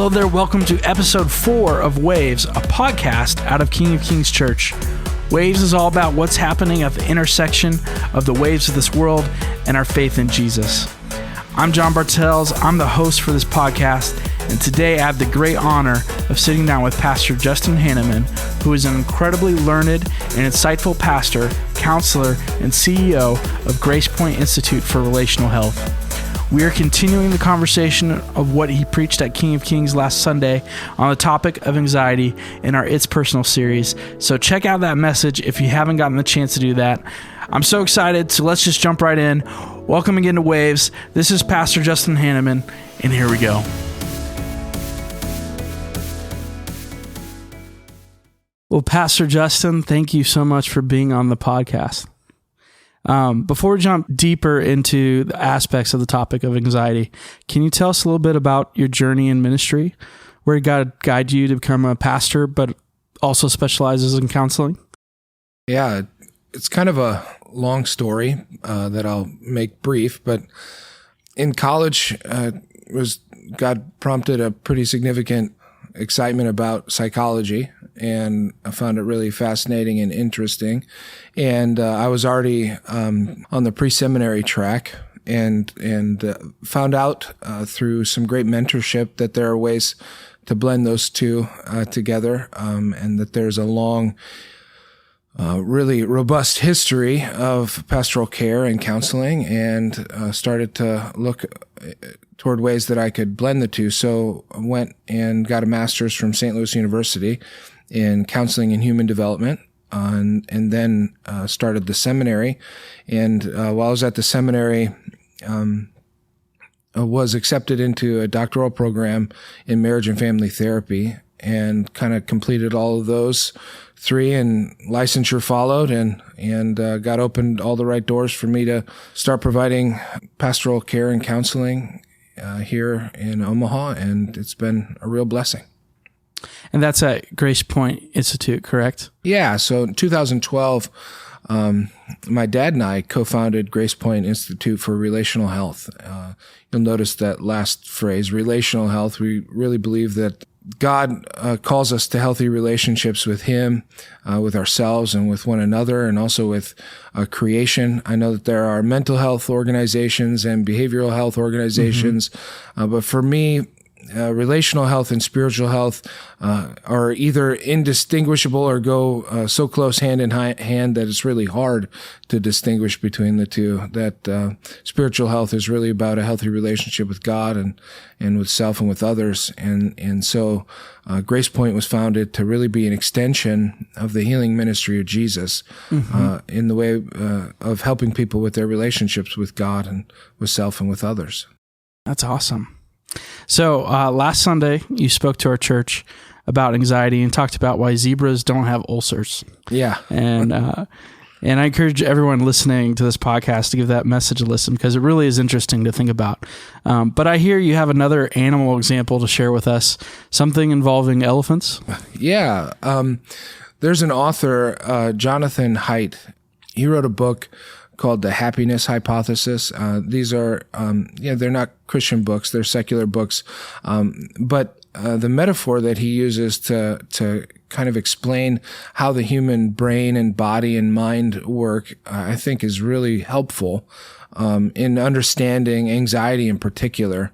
Hello there, welcome to episode 4 of Waves, a podcast out of King of Kings Church. Waves is all about what's happening at the intersection of the waves of this world and our faith in Jesus. I'm Jon Bartels, I'm the host for this podcast, and today I have the great honor of sitting down with Pastor Justin Hannemann, who is an incredibly learned and insightful pastor, counselor, and CEO of Gracepoint Institute for Relational Health. We are continuing the conversation of what he preached at King of Kings last Sunday on the topic of anxiety in our It's Personal series. So check out that message if you haven't gotten the chance to do that. I'm so excited, so let's just jump right in. Welcome again to Waves. This is Pastor Justin Hannemann, and here we go. Well, Pastor Justin, thank you so much for being on the podcast. Before we jump deeper into the aspects of the topic of anxiety, can you tell us a little bit about your journey in ministry, where God guided you to become a pastor, but also specializes in counseling? Yeah, it's kind of a long story that I'll make brief, but in college, God prompted a pretty significant excitement about psychology, and I found it really fascinating and interesting. And I was already on the pre-seminary track, and found out through some great mentorship that there are ways to blend those two together, and that there's a long, really robust history of pastoral care and counseling, and started to look toward ways that I could blend the two. So I went and got a master's from St. Louis University in counseling and human development, and then started the seminary. And while I was at the seminary, I was accepted into a doctoral program in marriage and family therapy, and kind of completed all of those 3, and licensure followed, and got opened all the right doors for me to start providing pastoral care and counseling here in Omaha, and it's been a real blessing. And that's at Gracepoint Institute, correct? Yeah. So in 2012, my dad and I co-founded Gracepoint Institute for Relational Health. You'll notice that last phrase, relational health. We really believe that God calls us to healthy relationships with Him, with ourselves, and with one another, and also with creation. I know that there are mental health organizations and behavioral health organizations, but for me, relational health and spiritual health are either indistinguishable or go so close hand in hand that it's really hard to distinguish between the two. That spiritual health is really about a healthy relationship with God and with self and with others. And so Gracepoint was founded to really be an extension of the healing ministry of Jesus in the way of helping people with their relationships with God and with self and with others. That's awesome. So last Sunday, you spoke to our church about anxiety and talked about why zebras don't have ulcers. Yeah. And I encourage everyone listening to this podcast to give that message a listen, because it really is interesting to think about. But I hear you have another animal example to share with us, something involving elephants. Yeah. There's an author, Jonathan Haidt. He wrote a book called The Happiness Hypothesis. These are, they're not Christian books, they're secular books. But the metaphor that he uses to kind of explain how the human brain and body and mind work, I think is really helpful in understanding anxiety in particular.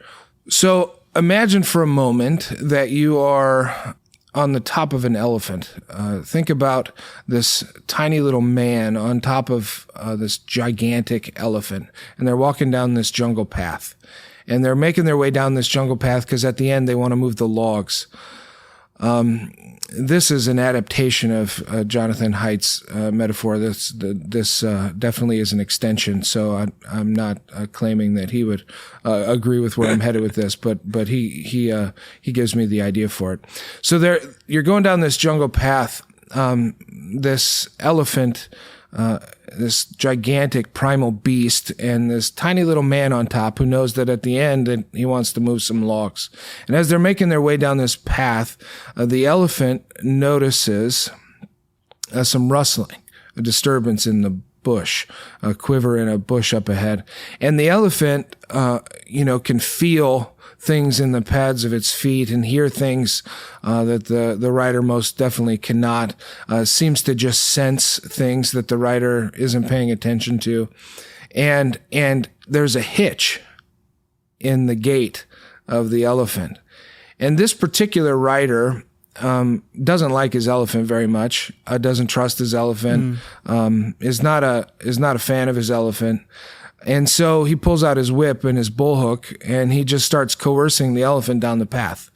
So imagine for a moment that you are on the top of an elephant. Think about this tiny little man on top of this gigantic elephant, and they're walking down this jungle path. And they're making their way down this jungle path because at the end they want to move the logs. This is an adaptation of Jonathan Haidt's metaphor. This definitely is an extension. So I'm not claiming that he would agree with where I'm headed with this, but he gives me the idea for it. So you're going down this jungle path. This elephant, this gigantic primal beast, and this tiny little man on top who knows that at the end that he wants to move some logs. And as they're making their way down this path, the elephant notices some rustling, a disturbance in the bush, a quiver in a bush up ahead. And the elephant, can feel things in the pads of its feet and hear things that the rider most definitely cannot. Seems to just sense things that the rider isn't paying attention to. And there's a hitch in the gait of the elephant. And this particular rider doesn't like his elephant very much, doesn't trust his elephant, is not a fan of his elephant. And so he pulls out his whip and his bullhook, and he just starts coercing the elephant down the path.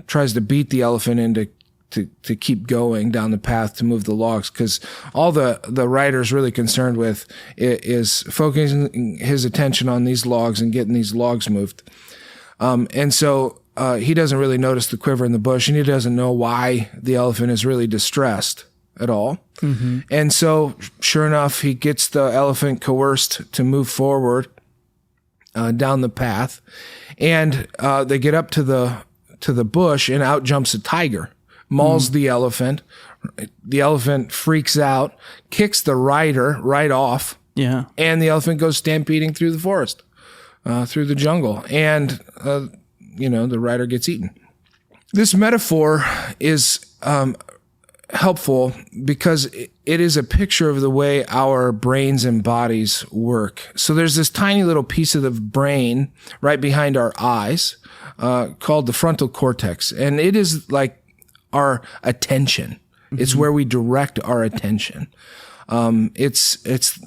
Tries to beat the elephant into to keep going down the path to move the logs, because all the rider's really concerned with is focusing his attention on these logs and getting these logs moved. And so he doesn't really notice the quiver in the bush, and he doesn't know why the elephant is really distressed at all. Mm-hmm. And so, sure enough, he gets the elephant coerced to move forward down the path, and they get up to the bush, and out jumps a tiger, mauls the elephant. The elephant freaks out, kicks the rider right off, and the elephant goes stampeding through the forest, through the jungle, and the rider gets eaten. This metaphor is helpful because it is a picture of the way our brains and bodies work. So there's this tiny little piece of the brain right behind our eyes called the frontal cortex, and it is like our attention. It's where we direct our attention. It's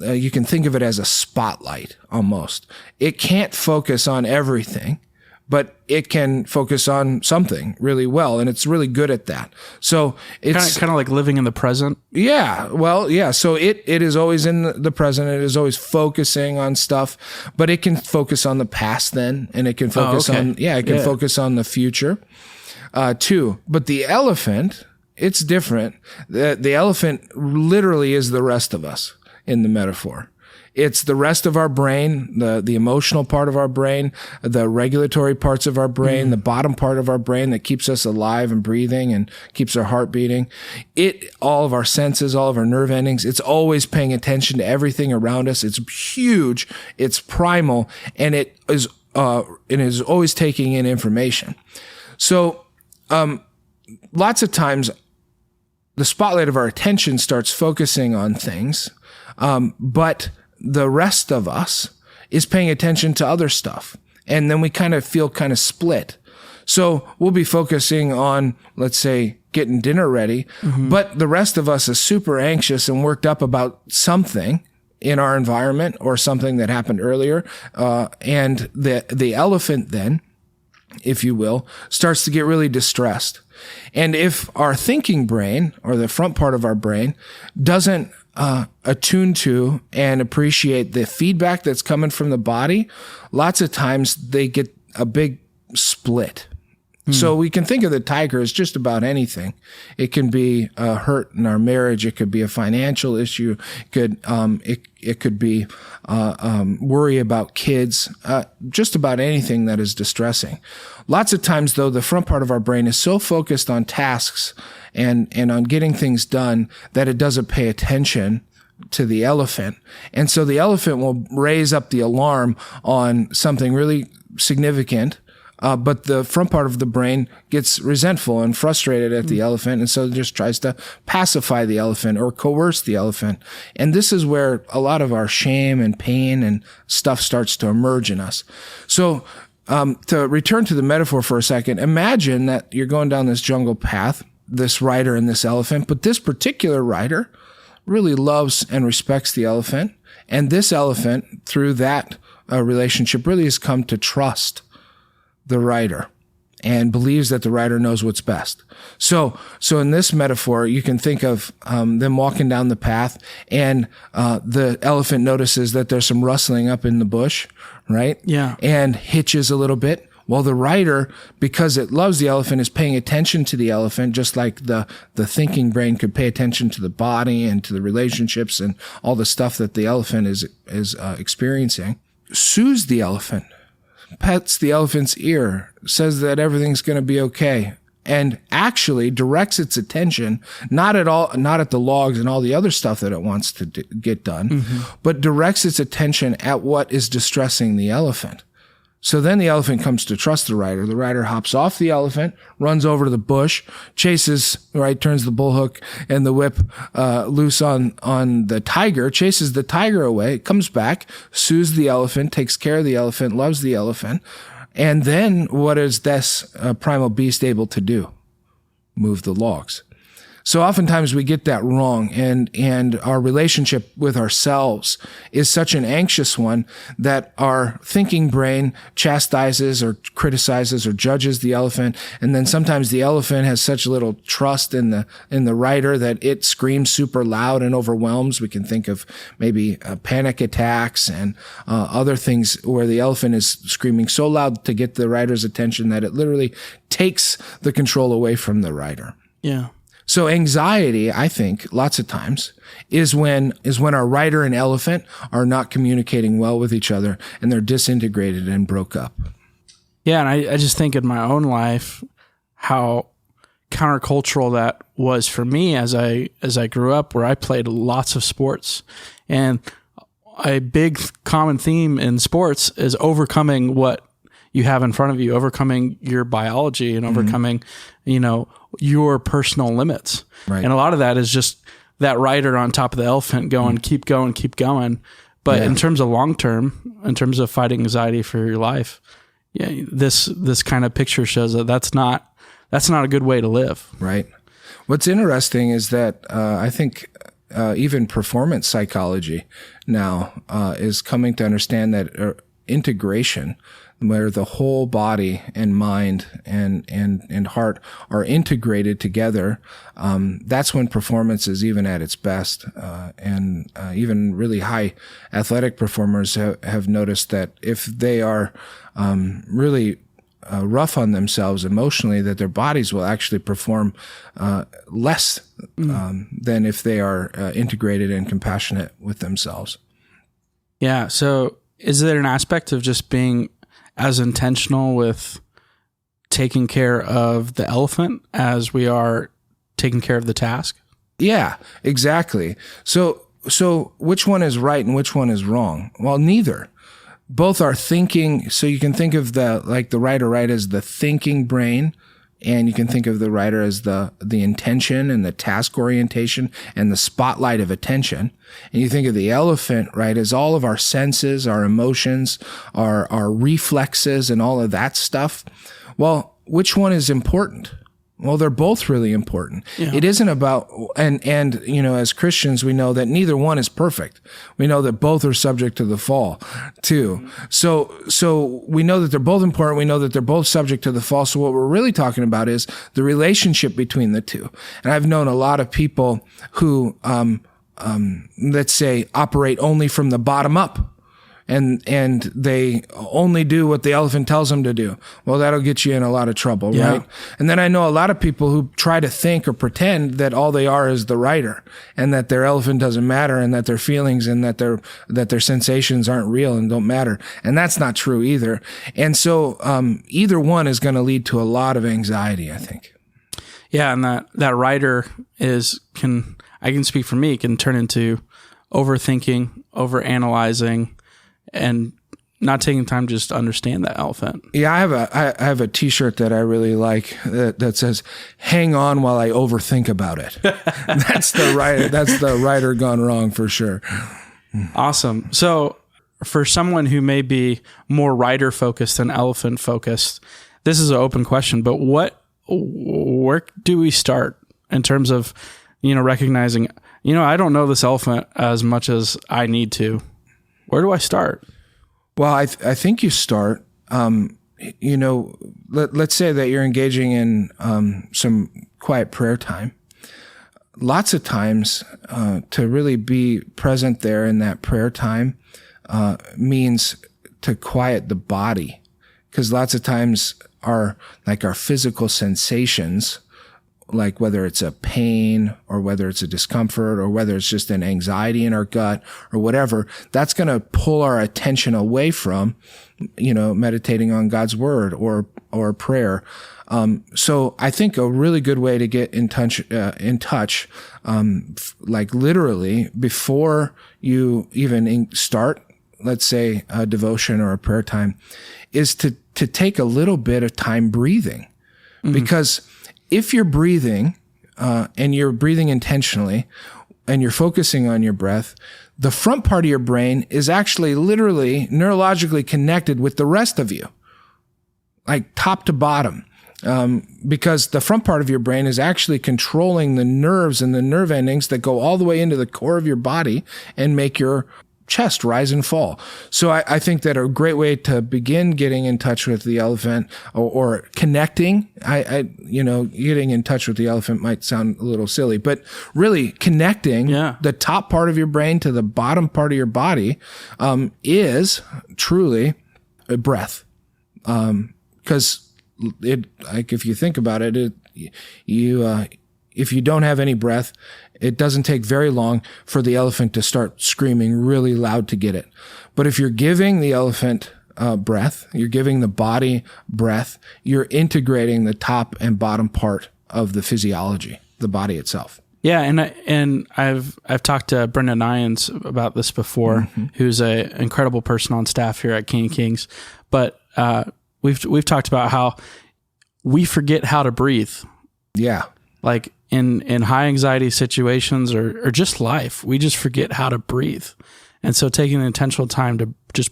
you can think of it as a spotlight almost. It can't focus on everything, but it can focus on something really well, and it's really good at that. So it's kind of like living in the present. Yeah. Well, yeah. So it is always in the present. It is always focusing on stuff, but it can focus on the past then, and it can focus focus on the future too. But the elephant, it's different. The elephant literally is the rest of us in the metaphor. It's the rest of our brain, the emotional part of our brain, the regulatory parts of our brain, the bottom part of our brain that keeps us alive and breathing and keeps our heart beating. All of our senses, all of our nerve endings, it's always paying attention to everything around us. It's huge, it's primal, and it is always taking in information. So, lots of times the spotlight of our attention starts focusing on things, but the rest of us is paying attention to other stuff. And then we kind of feel kind of split. So we'll be focusing on, let's say, getting dinner ready, but the rest of us is super anxious and worked up about something in our environment or something that happened earlier. And the elephant then, if you will, starts to get really distressed. And if our thinking brain, or the front part of our brain, doesn't attune to and appreciate the feedback that's coming from the body, lots of times they get a big split. So we can think of the tiger as just about anything. It can be a hurt in our marriage. It could be a financial issue. It could be worry about kids. Just about anything that is distressing. Lots of times, though, the front part of our brain is so focused on tasks and on getting things done that it doesn't pay attention to the elephant. And so the elephant will raise up the alarm on something really significant. But the front part of the brain gets resentful and frustrated at the elephant, and so it just tries to pacify the elephant or coerce the elephant. And this is where a lot of our shame and pain and stuff starts to emerge in us. So to return to the metaphor for a second, imagine that you're going down this jungle path, this rider and this elephant, but this particular rider really loves and respects the elephant, and this elephant, through that relationship, really has come to trust the rider and believes that the rider knows what's best. So in this metaphor, you can think of them walking down the path, and the elephant notices that there's some rustling up in the bush, right? Yeah. And hitches a little bit. Well, the rider, because it loves the elephant, is paying attention to the elephant, just like the thinking brain could pay attention to the body and to the relationships and all the stuff that the elephant is experiencing. Soothes the elephant, pets the elephant's ear, says that everything's going to be okay. and actually directs its attention not at the logs and all the other stuff that it wants to get done, but directs its attention at what is distressing the elephant. So then the elephant comes to trust the rider. The rider hops off the elephant, runs over to the bush, chases, right, turns the bullhook and the whip loose on the tiger, chases the tiger away, comes back, soothes the elephant, takes care of the elephant, loves the elephant. And then what is this primal beast able to do? Move the logs. So oftentimes we get that wrong, and our relationship with ourselves is such an anxious one that our thinking brain chastises or criticizes or judges the elephant, and then sometimes the elephant has such little trust in the rider that it screams super loud and overwhelms. We can think of maybe panic attacks and other things where the elephant is screaming so loud to get the rider's attention that it literally takes the control away from the rider. Yeah. So anxiety, I think, lots of times is when our rider and elephant are not communicating well with each other and they're disintegrated and broke up. Yeah, and I just think in my own life how countercultural that was for me as I grew up, where I played lots of sports, and a big common theme in sports is overcoming what you have in front of you, overcoming your biology and overcoming, your personal limits. Right. And a lot of that is just that rider on top of the elephant going, keep going, keep going. But in terms of long term, in terms of fighting anxiety for your life, this kind of picture shows that that's not a good way to live. Right. What's interesting is that I think even performance psychology now is coming to understand that integration, where the whole body and mind and heart are integrated together, that's when performance is even at its best. And even really high athletic performers have noticed that if they are really rough on themselves emotionally, that their bodies will actually perform less than if they are integrated and compassionate with themselves. Yeah. So is there an aspect of just being as intentional with taking care of the elephant as we are taking care of the task? Yeah, exactly. So which one is right and which one is wrong? Well, neither. Both are thinking. So you can think of the rider, right, as the thinking brain, and you can think of the rider as the intention and the task orientation and the spotlight of attention. And you think of the elephant, right, as all of our senses, our emotions, our reflexes, and all of that stuff. Well, which one is important? Well, they're both really important. Yeah. It isn't about, and as Christians, we know that neither one is perfect. We know that both are subject to the fall too. So we know that they're both important. We know that they're both subject to the fall. So what we're really talking about is the relationship between the two. And I've known a lot of people who, let's say, operate only from the bottom up. And they only do what the elephant tells them to do. Well, that'll get you in a lot of trouble, right? And then I know a lot of people who try to think or pretend that all they are is the rider, and that their elephant doesn't matter, and that their feelings and that their sensations aren't real and don't matter. And that's not true either. And so either one is going to lead to a lot of anxiety, I think. Yeah, and that rider I can speak for me, can turn into overthinking, overanalyzing, and not taking time to just understand that elephant. Yeah, I have a T-shirt that I really like that says, "Hang on while I overthink about it." That's the rider gone wrong for sure. Awesome. So for someone who may be more rider focused than elephant focused, this is an open question, but where do we start in terms of, recognizing, I don't know this elephant as much as I need to. Where do I start? Well, I think you start, let's say that you're engaging in some quiet prayer time. Lots of times to really be present there in that prayer time means to quiet the body, because lots of times our physical sensations like whether it's a pain or whether it's a discomfort or whether it's just an anxiety in our gut or whatever, that's going to pull our attention away from, meditating on God's word or prayer. So I think a really good way to get in touch, like literally before you even start, let's say a devotion or a prayer time, is to take a little bit of time breathing. Because if you're breathing, and you're breathing intentionally and you're focusing on your breath, the front part of your brain is actually literally neurologically connected with the rest of you, like top to bottom. Because the front part of your brain is actually controlling the nerves and the nerve endings that go all the way into the core of your body and make your chest rise and fall. So I think that a great way to begin getting in touch with the elephant or connecting, getting in touch with the elephant might sound a little silly, but really connecting the top part of your brain to the bottom part of your body, is truly a breath. 'Cause if you think about it, if you don't have any breath, it doesn't take very long for the elephant to start screaming really loud to get it. But if you're giving the elephant breath, you're giving the body breath, you're integrating the top and bottom part of the physiology, the body itself. Yeah, and I've talked to Brendan Nyans about this before, who's an incredible person on staff here at King of Kings. But we've talked about how we forget how to breathe. Yeah. Like in high anxiety situations or just life, we just forget how to breathe. And so taking the intentional time to just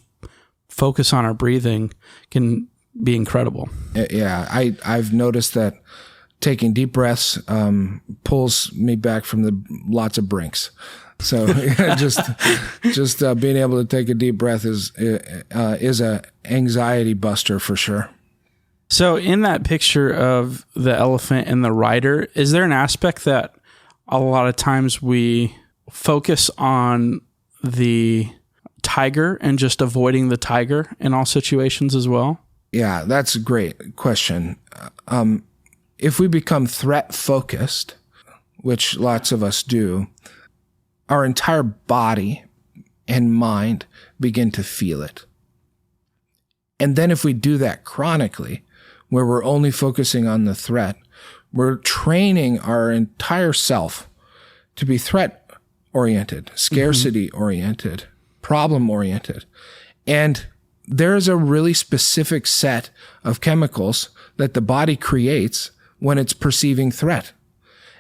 focus on our breathing can be incredible. Yeah. I've noticed that taking deep breaths pulls me back from the lots of brinks. So just being able to take a deep breath is a anxiety buster for sure. So in that picture of the elephant and the rider, is there an aspect that a lot of times we focus on the tiger and just avoiding the tiger in all situations as well? Yeah, that's a great question. If we become threat focused, which lots of us do, our entire body and mind begin to feel it. And then if we do that chronically, where we're only focusing on the threat, we're training our entire self to be threat-oriented, scarcity-oriented, problem-oriented. And there's a really specific set of chemicals that the body creates when it's perceiving threat.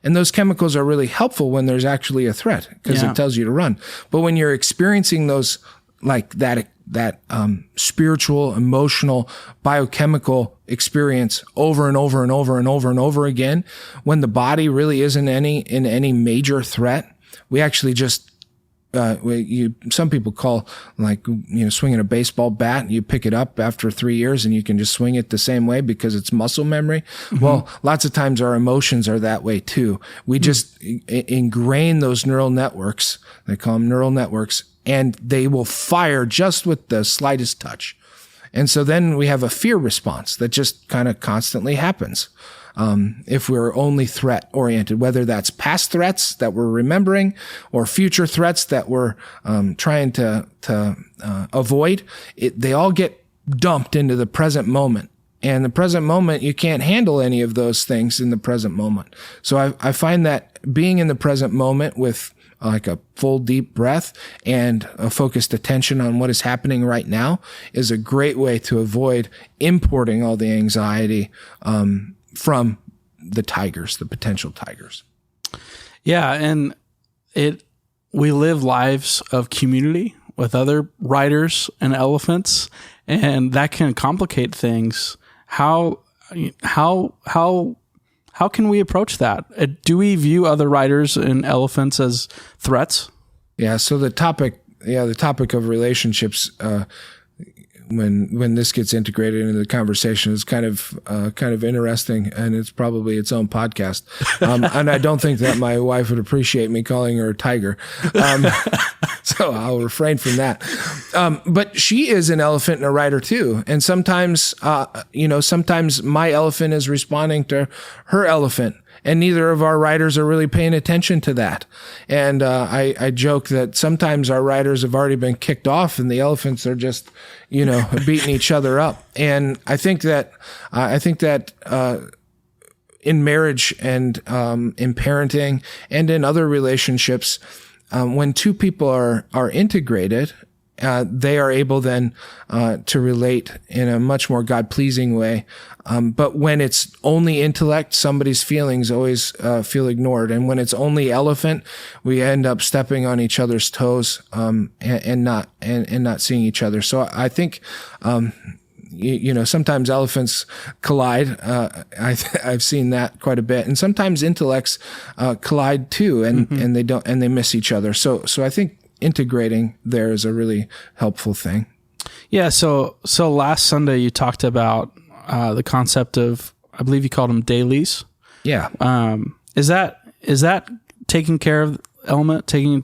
And those chemicals are really helpful when there's actually a threat because it tells you to run. But when you're experiencing those, like that spiritual, emotional, biochemical experience over and over and over and over and over again, when the body really isn't in any major threat, we actually just, some people call swinging a baseball bat, you pick it up after 3 years and you can just swing it the same way because it's muscle memory. Well, lots of times our emotions are that way too. We just ingrain those neural networks. They call them neural networks, and they will fire just with the slightest touch. And so then we have a fear response that just kind of constantly happens. If we're only threat oriented, whether that's past threats that we're remembering or future threats that we're trying to avoid, they all get dumped into the present moment. And the present moment, you can't handle any of those things in the present moment. So I find that being in the present moment with like a full deep breath and a focused attention on what is happening right now is a great way to avoid importing all the anxiety from the tigers, the potential tigers. Yeah, and we live lives of community with other riders and elephants, and that can complicate things. How can we approach that? Do we view other riders and elephants as threats? Yeah. So the topic of relationships, when this gets integrated into the conversation, is kind of interesting, and it's probably its own podcast. And I don't think that my wife would appreciate me calling her a tiger. So I'll refrain from that. But she is an elephant and a rider too. And sometimes my elephant is responding to her elephant. and neither of our riders are really paying attention to that. And I joke that sometimes our riders have already been kicked off, and the elephants are just, beating each other up. And I think that in marriage and in parenting and in other relationships, when two people are integrated, they are able then to relate in a much more God-pleasing way. But when it's only intellect, somebody's feelings always feel ignored. And when it's only elephant, we end up stepping on each other's toes and not seeing each other. So I think sometimes elephants collide. I've seen that quite a bit, and sometimes intellects collide too, and they miss each other. So I think integrating there is a really helpful thing. Yeah. So last Sunday you talked about the concept of, I believe you called them dailies. Yeah. Is that taking care of elephant, and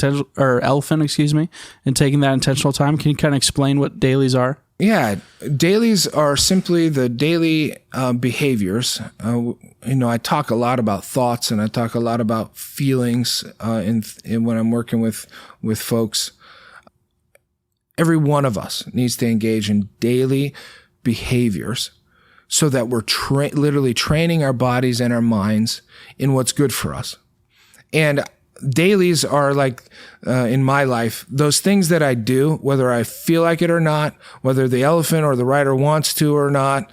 taking that intentional time? Can you kind of explain what dailies are? Yeah, dailies are simply the daily behaviors. I talk a lot about thoughts, and I talk a lot about feelings in when I'm working with folks. Every one of us needs to engage in daily behaviors so that we're literally training our bodies and our minds in what's good for us. And dailies are like, in my life, those things that I do, whether I feel like it or not, whether the elephant or the rider wants to or not,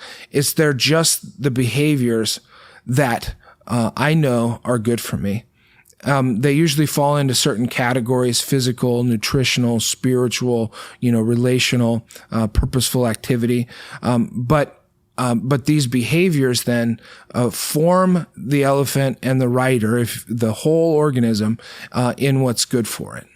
they're just the behaviors that I know are good for me. They usually fall into certain categories: physical, nutritional, spiritual, relational, purposeful activity. But these behaviors then form the elephant and the rider, if the whole organism, in what's good for it.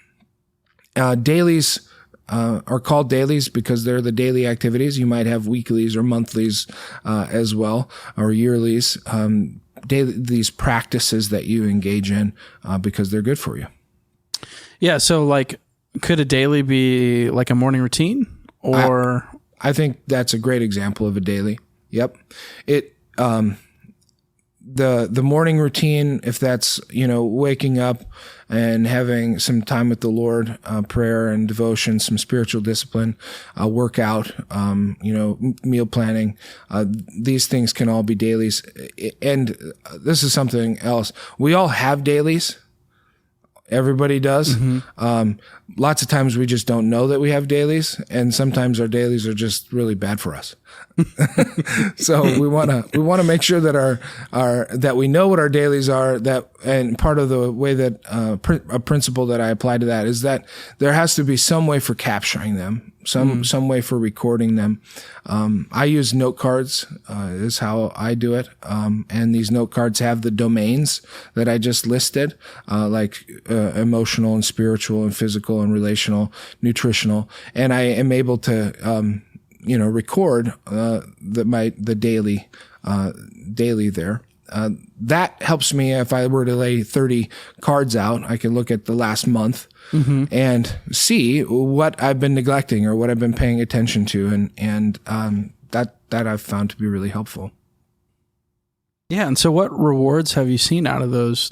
Dailies are called dailies because they're the daily activities. You might have weeklies or monthlies as well, or yearlies. These practices that you engage in because they're good for you. Yeah. So, could a daily be like a morning routine, or? I think that's a great example of a daily. Yep. The morning routine, if that's, waking up and having some time with the Lord, prayer and devotion, some spiritual discipline, workout, meal planning, these things can all be dailies. And this is something else. We all have dailies. Everybody does. Mm-hmm. Lots of times we just don't know that we have dailies, and sometimes our dailies are just really bad for us. So we want to make sure that that we know what our dailies are. And part of the way that a principle that I apply to that is that there has to be some way for capturing them, some way for recording them. I use note cards is how I do it, and these note cards have the domains that I just listed, like emotional and spiritual and physical and relational, nutritional, and I am able to record the daily there. That helps me. If I were to lay 30 cards out, I can look at the last month and see what I've been neglecting or what I've been paying attention to, and that I've found to be really helpful. Yeah. And so what rewards have you seen out of those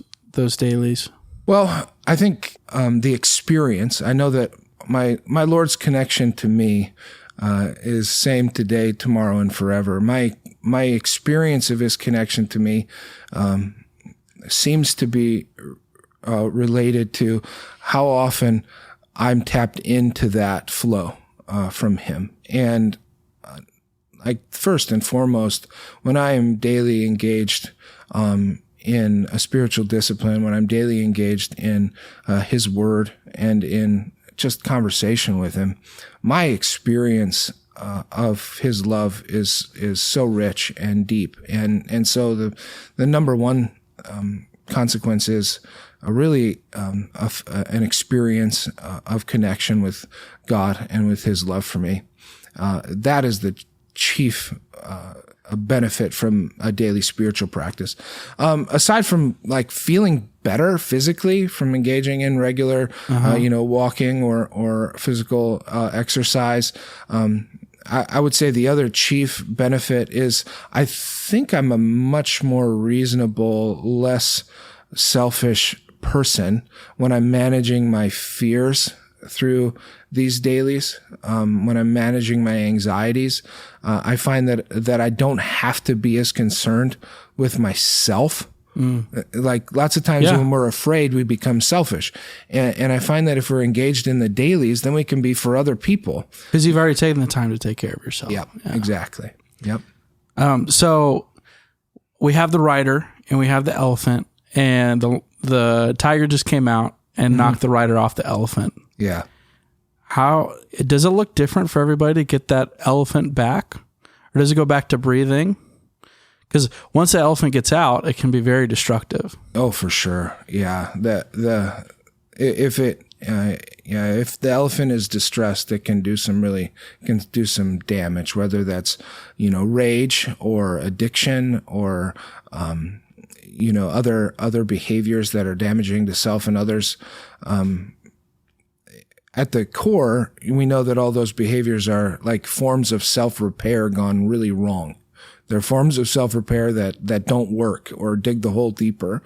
dailies? Well, I think the experience, I know that my Lord's connection to me is same today, tomorrow, and forever. My experience of his connection to me seems to be related to how often I'm tapped into that flow from him. And first and foremost, when I am daily engaged in a spiritual discipline, when I'm daily engaged in his word and in just conversation with him, my experience of his love is so rich and deep. And so the number one consequence is really an experience of connection with God and with his love for me. That is the chief benefit from a daily spiritual practice. Aside from feeling better physically from engaging in regular, walking or physical exercise, I would say the other chief benefit is I think I'm a much more reasonable, less selfish person when I'm managing my fears through these dailies. When I'm managing my anxieties, I find that I don't have to be as concerned with myself. Like lots of times when we're afraid, we become selfish. And I find that if we're engaged in the dailies, then we can be for other people. Because you've already taken the time to take care of yourself. Yep, exactly. Yep. So we have the rider and we have the elephant, and the tiger just came out and knocked the rider off the elephant. Yeah. How does it look different for everybody to get that elephant back? Or does it go back to breathing? Because once the elephant gets out, it can be very destructive. Oh, for sure. Yeah. If the elephant is distressed, it can do some damage, whether that's, rage or addiction or, other behaviors that are damaging to self and others. At the core, we know that all those behaviors are like forms of self-repair gone really wrong. They're forms of self-repair that don't work or dig the hole deeper.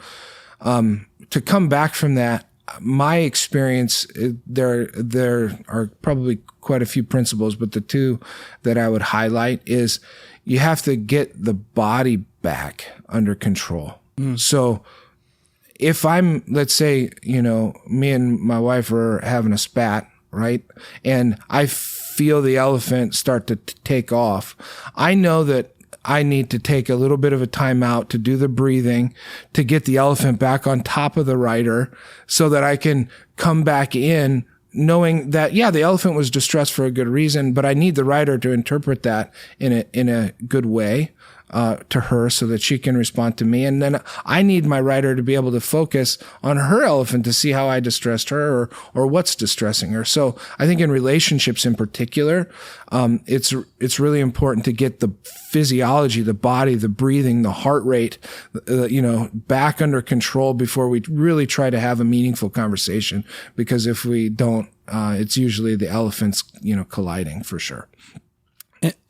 To come back from that, my experience, there are probably quite a few principles, but the two that I would highlight is you have to get the body back under control. So if I'm, let's say, me and my wife are having a spat, right? And I feel the elephant start to take off. I know that I need to take a little bit of a time out to do the breathing, to get the elephant back on top of the rider so that I can come back in knowing that, the elephant was distressed for a good reason, but I need the rider to interpret that in a good way. To her so that she can respond to me. And then I need my rider to be able to focus on her elephant to see how I distressed her or what's distressing her. So I think in relationships in particular, it's really important to get the physiology, the body, the breathing, the heart rate, back under control before we really try to have a meaningful conversation. Because if we don't, it's usually the elephants, colliding for sure.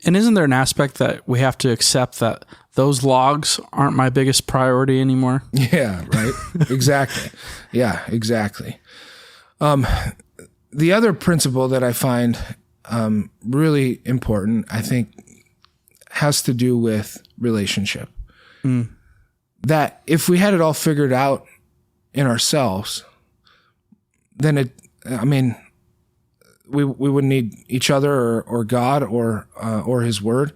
And isn't there an aspect that we have to accept that those logs aren't my biggest priority anymore? Yeah, right. Exactly. Yeah, exactly. The other principle that I find really important, I think, has to do with relationship. That if we had it all figured out in ourselves, then we wouldn't need each other or God or His Word.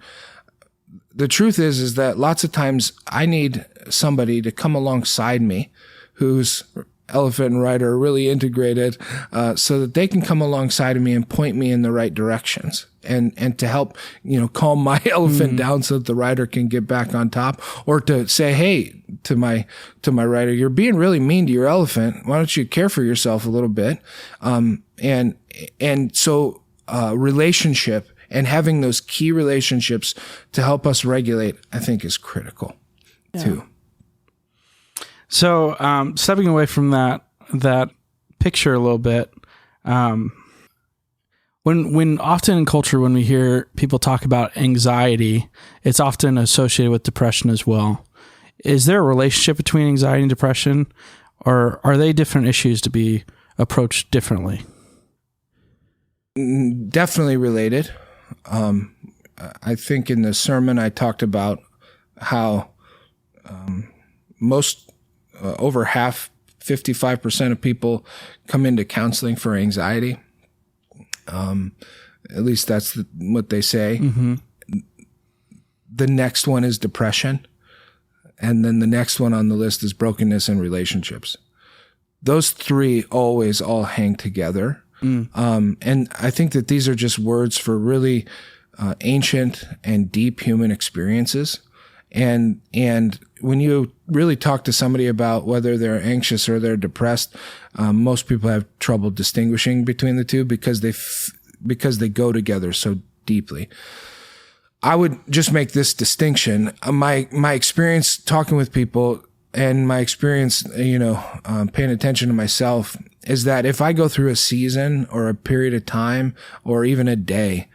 The truth is that lots of times I need somebody to come alongside me whose elephant and rider are really integrated, so that they can come alongside of me and point me in the right directions and to help, calm my elephant down so that the rider can get back on top, or to say, hey, to my rider, you're being really mean to your elephant. Why don't you care for yourself a little bit? And so relationship and having those key relationships to help us regulate, I think, is critical too. So stepping away from that picture a little bit, when often in culture, when we hear people talk about anxiety, it's often associated with depression as well. Is there a relationship between anxiety and depression, or are they different issues to be approached differently? Definitely related. I think in the sermon I talked about how over half, 55% of people come into counseling for anxiety. At least that's what they say. Mm-hmm. The next one is depression. And then the next one on the list is brokenness in relationships. Those three always all hang together. And I think that these are just words for really ancient and deep human experiences. And when you really talk to somebody about whether they're anxious or they're depressed, most people have trouble distinguishing between the two because they go together so deeply. I would just make this distinction. My experience talking with people and my experience, paying attention to myself is that if I go through a season or a period of time or even a day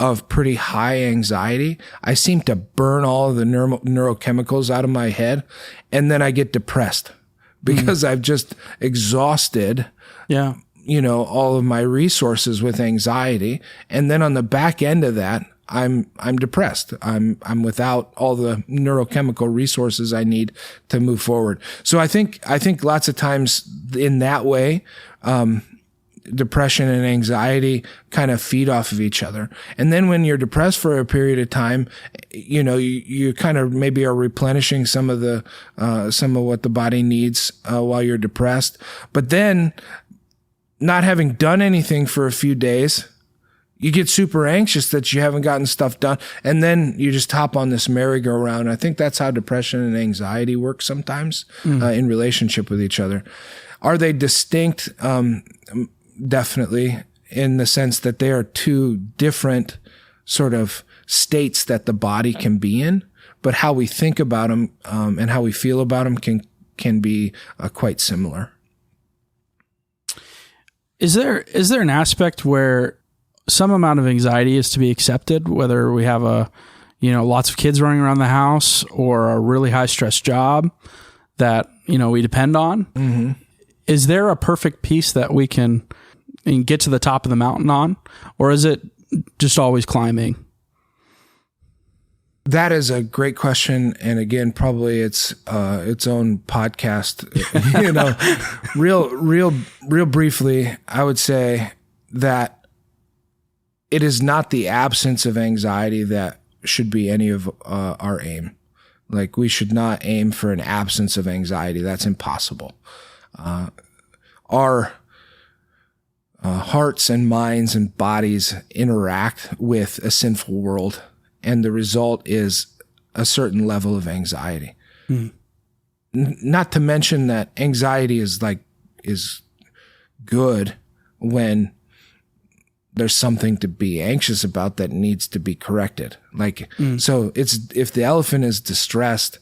of pretty high anxiety, I seem to burn all of the neurochemicals out of my head, and then I get depressed because I've just exhausted, all of my resources with anxiety. And then on the back end of that, I'm depressed. I'm without all the neurochemical resources I need to move forward. So I think lots of times in that way, depression and anxiety kind of feed off of each other. And then when you're depressed for a period of time, you kind of maybe are replenishing some of what the body needs while you're depressed. But then not having done anything for a few days, you get super anxious that you haven't gotten stuff done. And then you just hop on this merry-go-round. I think that's how depression and anxiety work sometimes in relationship with each other. Are they distinct? Definitely, in the sense that they are two different sort of states that the body can be in, but how we think about them and how we feel about them can be quite similar. Is there an aspect where some amount of anxiety is to be accepted, whether we have lots of kids running around the house or a really high stress job that, we depend on? Mm-hmm. Is there a perfect piece that we can get to the top of the mountain on, or is it just always climbing? That is a great question. And again, probably it's own podcast, real briefly, I would say that it is not the absence of anxiety that should be any of our aim. Like, we should not aim for an absence of anxiety. That's impossible. Our hearts and minds and bodies interact with a sinful world, and the result is a certain level of anxiety. Not to mention that anxiety is good when there's something to be anxious about that needs to be corrected. So if the elephant is distressed,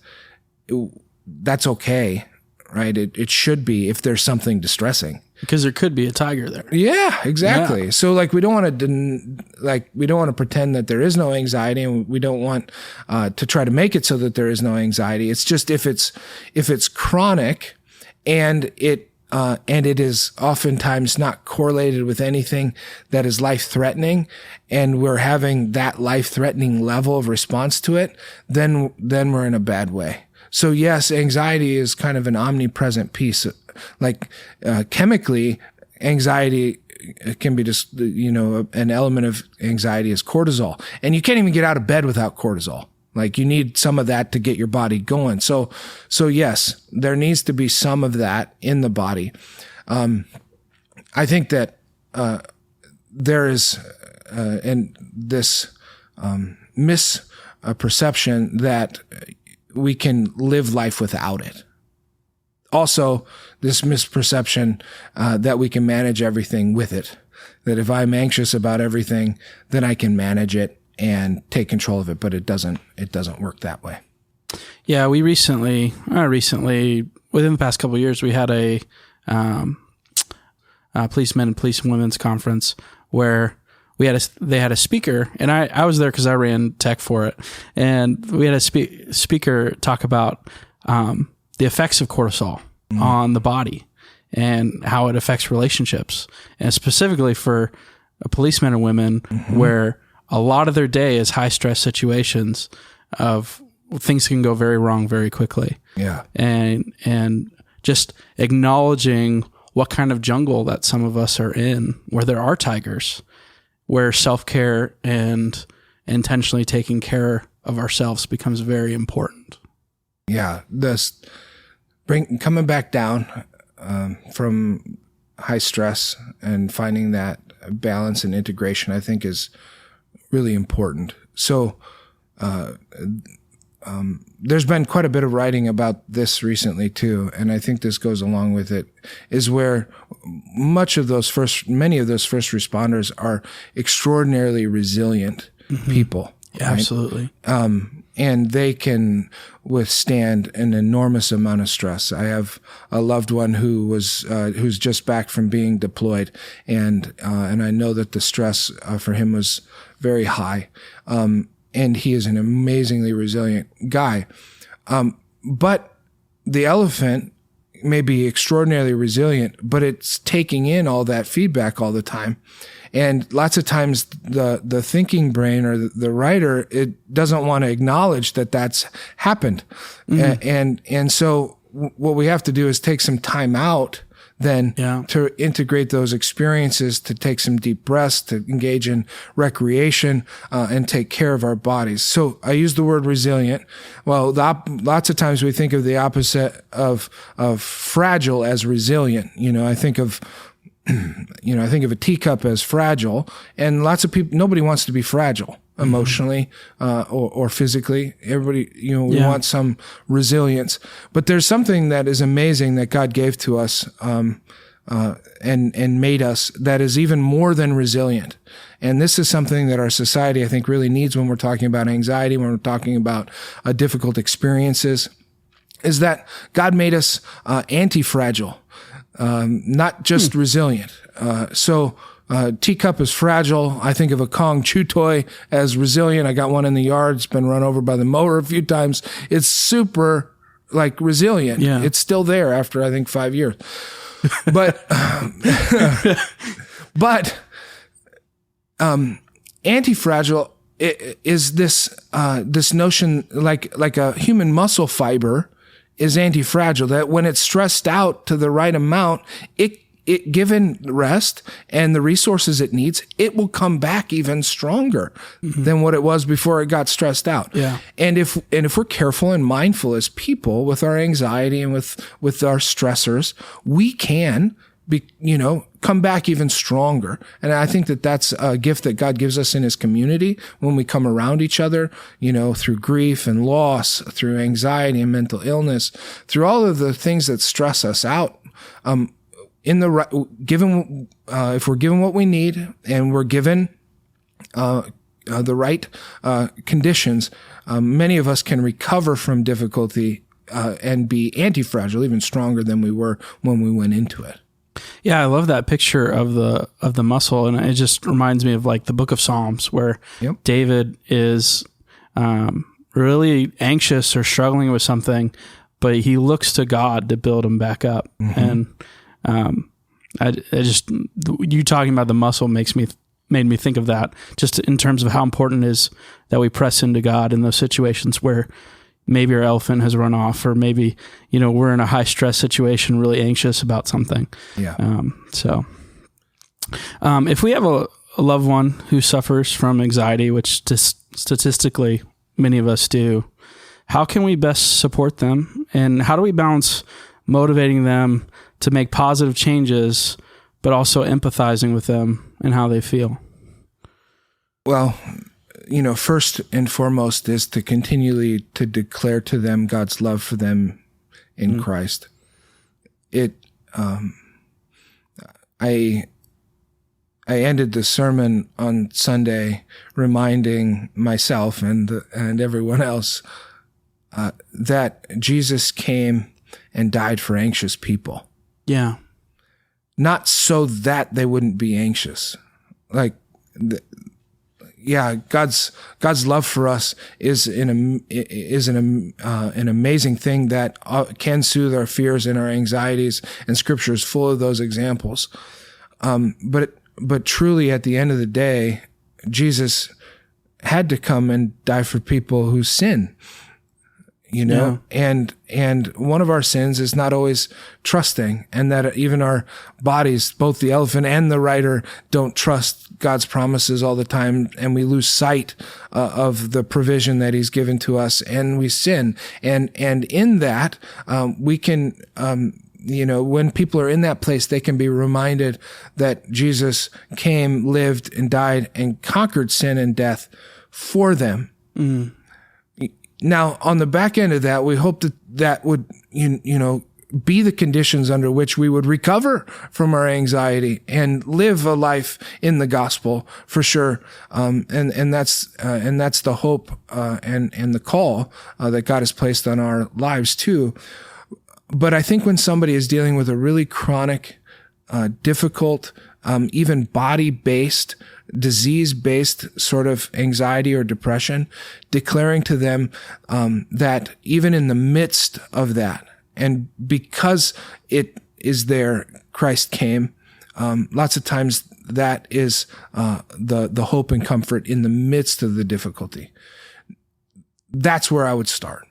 that's okay, right? It should be if there's something distressing. Because there could be a tiger there. Yeah, exactly. Yeah. So we don't want to pretend that there is no anxiety, and we don't want to try to make it so that there is no anxiety. It's just if it's chronic and it is oftentimes not correlated with anything that is life-threatening, and we're having that life-threatening level of response to it, then we're in a bad way. So yes, anxiety is kind of an omnipresent piece. Chemically, anxiety can be just, an element of anxiety is cortisol. And you can't even get out of bed without cortisol. You need some of that to get your body going. So yes, there needs to be some of that in the body. I think that there is this misperception that we can live life without it. Also, this misperception that we can manage everything with it. That if I'm anxious about everything, then I can manage it and take control of it. But it doesn't work that way. Yeah, we recently, within the past couple of years, we had a policemen and policewomen's conference where they had a speaker, and I was there because I ran tech for it, and we had a speaker talk about the effects of cortisol on the body and how it affects relationships, and specifically for policemen and women where a lot of their day is high stress situations of things can go very wrong very quickly. Yeah. And just acknowledging what kind of jungle that some of us are in, where there are tigers, where self-care and intentionally taking care of ourselves becomes very important. Yeah, coming back down from high stress and finding that balance and integration, I think, is really important. So there's been quite a bit of writing about this recently too, and I think this goes along with it, is where many of those first responders are extraordinarily resilient people. Yeah, right? Absolutely. and they can withstand an enormous amount of stress. I have a loved one who's just back from being deployed, and I know that the stress for him was very high. And he is an amazingly resilient guy. But the elephant may be extraordinarily resilient, but it's taking in all that feedback all the time. And lots of times the thinking brain or the writer, it doesn't want to acknowledge that that's happened. And so what we have to do is take some time out then to integrate those experiences, to take some deep breaths, to engage in recreation, and take care of our bodies. So I use the word resilient. Well, lots of times we think of the opposite of fragile as resilient. I think of a teacup as fragile, and lots of people, nobody wants to be fragile emotionally, or physically. Everybody, we want some resilience, but there's something that is amazing that God gave to us, and made us, that is even more than resilient. And this is something that our society, I think, really needs when we're talking about anxiety, when we're talking about difficult experiences, is that God made us anti-fragile. Not just resilient. So teacup is fragile. I think of a Kong chew toy as resilient. I got one in the yard. It's been run over by the mower a few times. It's super resilient. Yeah. It's still there after, I think, 5 years. But, anti-fragile is this notion like a human muscle fiber is anti-fragile, that when it's stressed out to the right amount, it given rest and the resources it needs, it will come back even stronger than what it was before it got stressed out. Yeah. And if we're careful and mindful as people with our anxiety and with our stressors, we can come back even stronger. And I think that that's a gift that God gives us in his community when we come around each other, through grief and loss, through anxiety and mental illness, through all of the things that stress us out. If we're given what we need and we're given the right conditions, many of us can recover from difficulty and be anti-fragile, even stronger than we were when we went into it. Yeah, I love that picture of the muscle, and it just reminds me of the Book of Psalms, where David is really anxious or struggling with something, but he looks to God to build him back up. And you talking about the muscle made me think of that, just in terms of how important it is that we press into God in those situations where maybe our elephant has run off, or maybe, we're in a high stress situation, really anxious about something. Yeah. If we have a loved one who suffers from anxiety, which statistically many of us do, how can we best support them? And how do we balance motivating them to make positive changes, but also empathizing with them and how they feel? Well, first and foremost is to continually to declare to them God's love for them in Christ. I ended the sermon on Sunday reminding myself and everyone else that Jesus came and died for anxious people. Yeah. Not so that they wouldn't be anxious. God's love for us is an amazing thing that can soothe our fears and our anxieties, and Scripture is full of those examples. But truly, at the end of the day, Jesus had to come and die for people who sin. And one of our sins is not always trusting, and that even our bodies, both the elephant and the rider, don't trust God's promises all the time, and we lose sight of the provision that he's given to us, and we sin. And in that, we can, when people are in that place, they can be reminded that Jesus came, lived, and died, and conquered sin and death for them. Now, on the back end of that, we hope that would, be the conditions under which we would recover from our anxiety and live a life in the gospel for sure. And that's the hope, and the call, that God has placed on our lives too. But I think when somebody is dealing with a really chronic, difficult, even body-based, disease-based sort of anxiety or depression, declaring to them that even in the midst of that, and because it is there, Christ came, lots of times that is the hope and comfort in the midst of the difficulty. That's where I would start,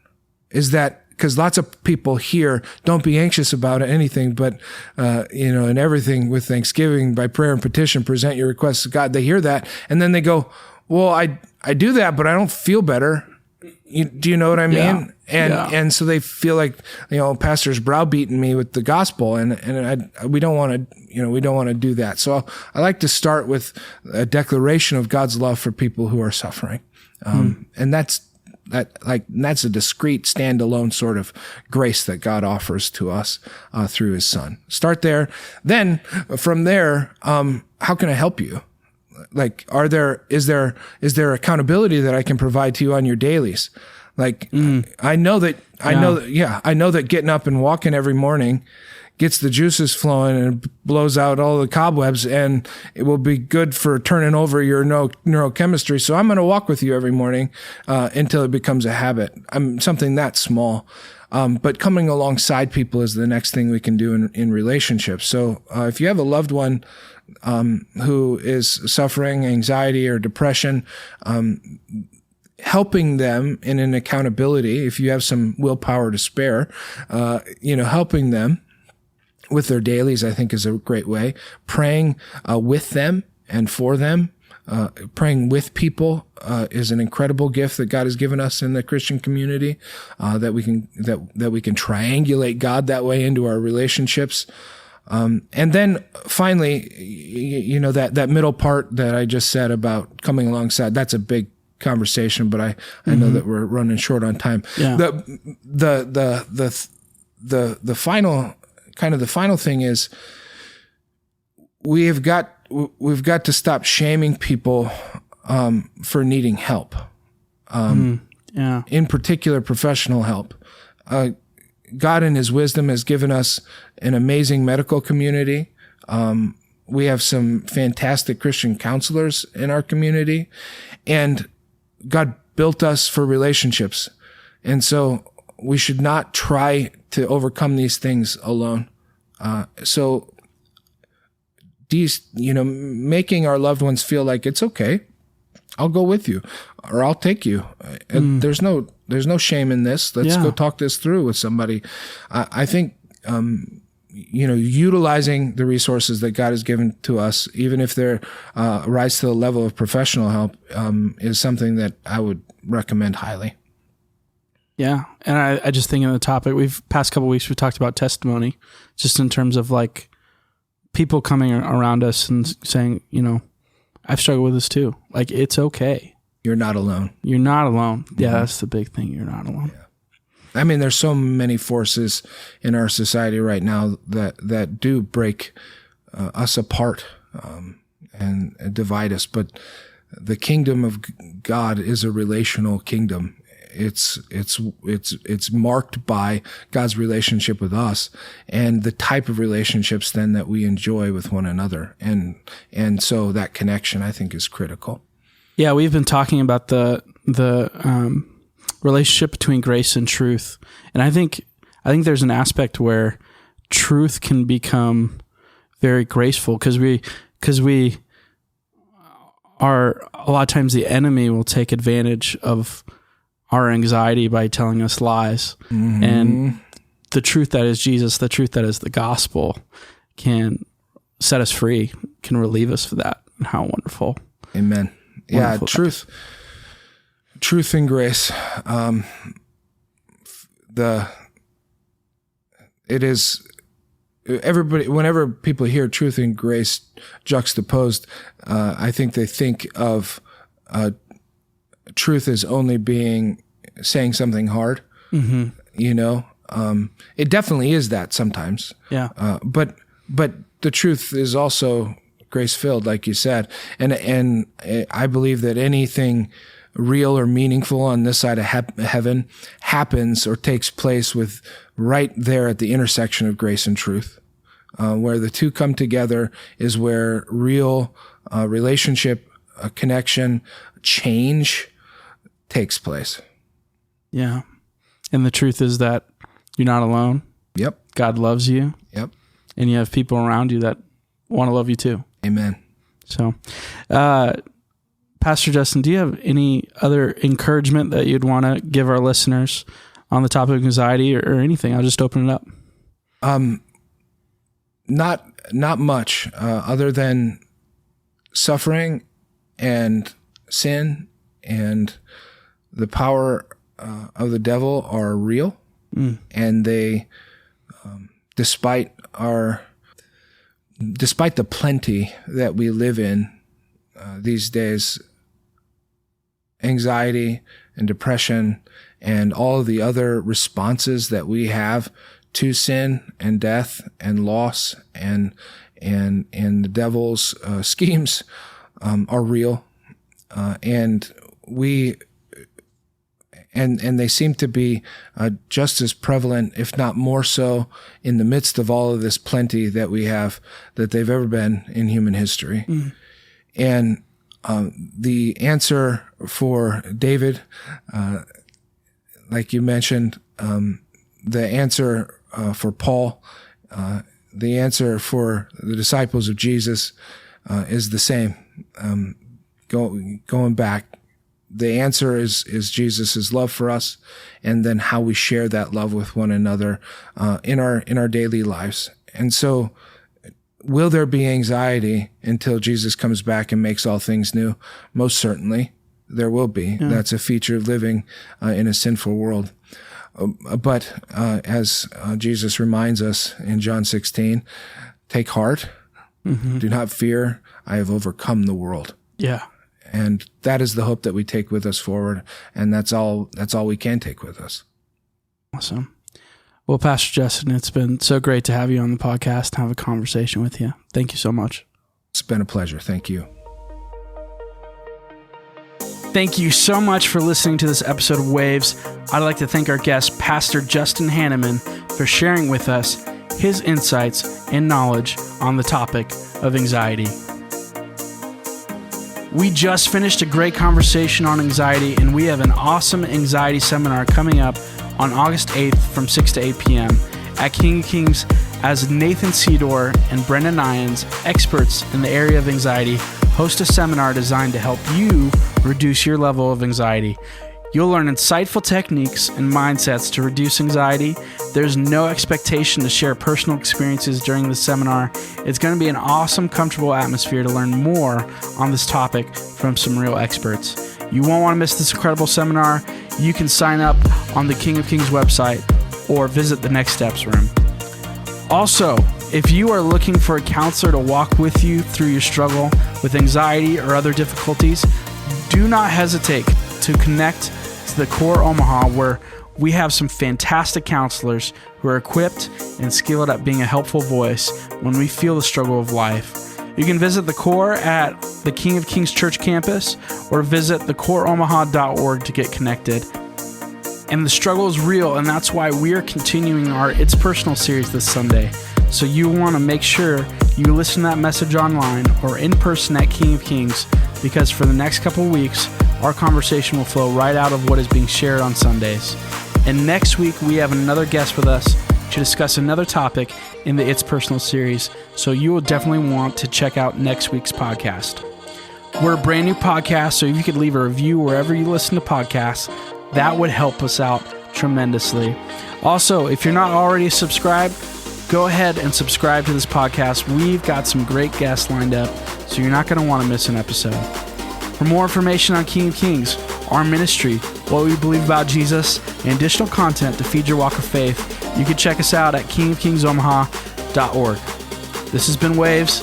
is that because lots of people here don't be anxious about anything, but, and everything with thanksgiving by prayer and petition, present your requests to God. They hear that. And then they go, well, I do that, but I don't feel better. Do you know what I mean? Yeah. And so they feel like, pastor's browbeating me with the gospel, and we don't want to do that. So I like to start with a declaration of God's love for people who are suffering. And that's a discrete, standalone sort of grace that God offers to us through his son. Start there. Then from there, how can I help you? Like, is there accountability that I can provide to you on your dailies? Like, I know that getting up and walking every morning gets the juices flowing and blows out all the cobwebs, and it will be good for turning over your neurochemistry. So I'm going to walk with you every morning until it becomes a habit. Something that small. But coming alongside people is the next thing we can do in relationships. So if you have a loved one who is suffering anxiety or depression, helping them in an accountability, if you have some willpower to spare, helping them with their dailies, I think, is a great way. Praying with them and for them, praying with people is an incredible gift that God has given us in the Christian community. That we can triangulate God that way into our relationships. And then finally, that middle part that I just said about coming alongside, that's a big conversation, but I know that we're running short on time. Yeah. The final thing is we've got to stop shaming people for needing help. In particular, professional help. God in his wisdom has given us an amazing medical community. We have some fantastic Christian counselors in our community, and God built us for relationships. And so we should not try to overcome these things alone. So making our loved ones feel like it's okay, I'll go with you, or I'll take you. And there's no shame in this. Let's go talk this through with somebody. I think, utilizing the resources that God has given to us, even if they're rise to the level of professional help, is something that I would recommend highly. Yeah. And I just think in the topic, past couple of weeks, we've talked about testimony, just in terms of like people coming around us and saying, I've struggled with this too. Like, it's okay. You're not alone. You're not alone. Yeah, that's the big thing. You're not alone. Yeah. I mean, there's so many forces in our society right now that do break us apart and divide us. But the kingdom of God is a relational kingdom. It's marked by God's relationship with us and the type of relationships then that we enjoy with one another. And so that connection, I think, is critical. Yeah, we've been talking about the relationship between grace and truth. And I think there's an aspect where truth can become very graceful because we are, a lot of times the enemy will take advantage of our anxiety by telling us lies. Mm-hmm. And the truth that is Jesus, the truth that is the gospel, can set us free, can relieve us of that. And how wonderful. Amen. Yeah, truth and grace. It is everybody. Whenever people hear truth and grace juxtaposed, I think they think of truth as only saying something hard. Mm-hmm. It definitely is that sometimes. Yeah. But the truth is also grace-filled, like you said. And I believe that anything real or meaningful on this side of heaven happens or takes place with right there at the intersection of grace and truth. Where the two come together is where real relationship, connection, change takes place. Yeah. And the truth is that you're not alone. Yep. God loves you. Yep. And you have people around you that want to love you too. Amen. So, Pastor Justin, do you have any other encouragement that you'd want to give our listeners on the topic of anxiety or anything? I'll just open it up. Not much, other than suffering and sin and the power of the devil are real, and they, despite the plenty that we live in these days, anxiety and depression and all of the other responses that we have to sin and death and loss and the devil's schemes are real, and they seem to be just as prevalent, if not more so, in the midst of all of this plenty that we have that they've ever been in human history. And the answer for David, like you mentioned, the answer for Paul, the answer for the disciples of Jesus is the same. Going back, the answer is Jesus' love for us, and then how we share that love with one another in our daily lives. And so, will there be anxiety until Jesus comes back and makes all things new? Most certainly, there will be. Yeah. That's a feature of living in a sinful world. But as Jesus reminds us in John 16, take heart, do not fear, I have overcome the world. Yeah. And that is the hope that we take with us forward, and that's all we can take with us. Awesome. Well, Pastor Justin, it's been so great to have you on the podcast and have a conversation with you. Thank you so much. It's been a pleasure. Thank you. Thank you so much for listening to this episode of Waves. I'd like to thank our guest, Pastor Justin Hannemann, for sharing with us his insights and knowledge on the topic of anxiety. We just finished a great conversation on anxiety, and we have an awesome anxiety seminar coming up on August 8th from 6 to 8 p.m. at King of Kings, as Nathan Seedor and Brendan Nyans, experts in the area of anxiety, host a seminar designed to help you reduce your level of anxiety. You'll learn insightful techniques and mindsets to reduce anxiety. There's no expectation to share personal experiences during the seminar. It's going to be an awesome, comfortable atmosphere to learn more on this topic from some real experts. You won't want to miss this incredible seminar. You can sign up on the King of Kings website or visit the Next Steps room. Also, if you are looking for a counselor to walk with you through your struggle with anxiety or other difficulties, do not hesitate to connect to the Core Omaha, where we have some fantastic counselors who are equipped and skilled at being a helpful voice when we feel the struggle of life. You can visit the Core at the King of Kings Church campus or visit thecoreomaha.org to get connected. And the struggle is real, and that's why we are continuing our It's Personal series this Sunday. So you want to make sure you listen to that message online or in person at King of Kings, because for the next couple of weeks, our conversation will flow right out of what is being shared on Sundays. And next week, we have another guest with us to discuss another topic in the It's Personal series, so you will definitely want to check out next week's podcast. We're a brand new podcast, so if you could leave a review wherever you listen to podcasts, that would help us out tremendously. Also, if you're not already subscribed, go ahead and subscribe to this podcast. We've got some great guests lined up, so you're not going to want to miss an episode. For more information on King of Kings, our ministry, what we believe about Jesus, and additional content to feed your walk of faith, you can check us out at kingofkingsomaha.org. This has been Waves.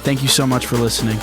Thank you so much for listening.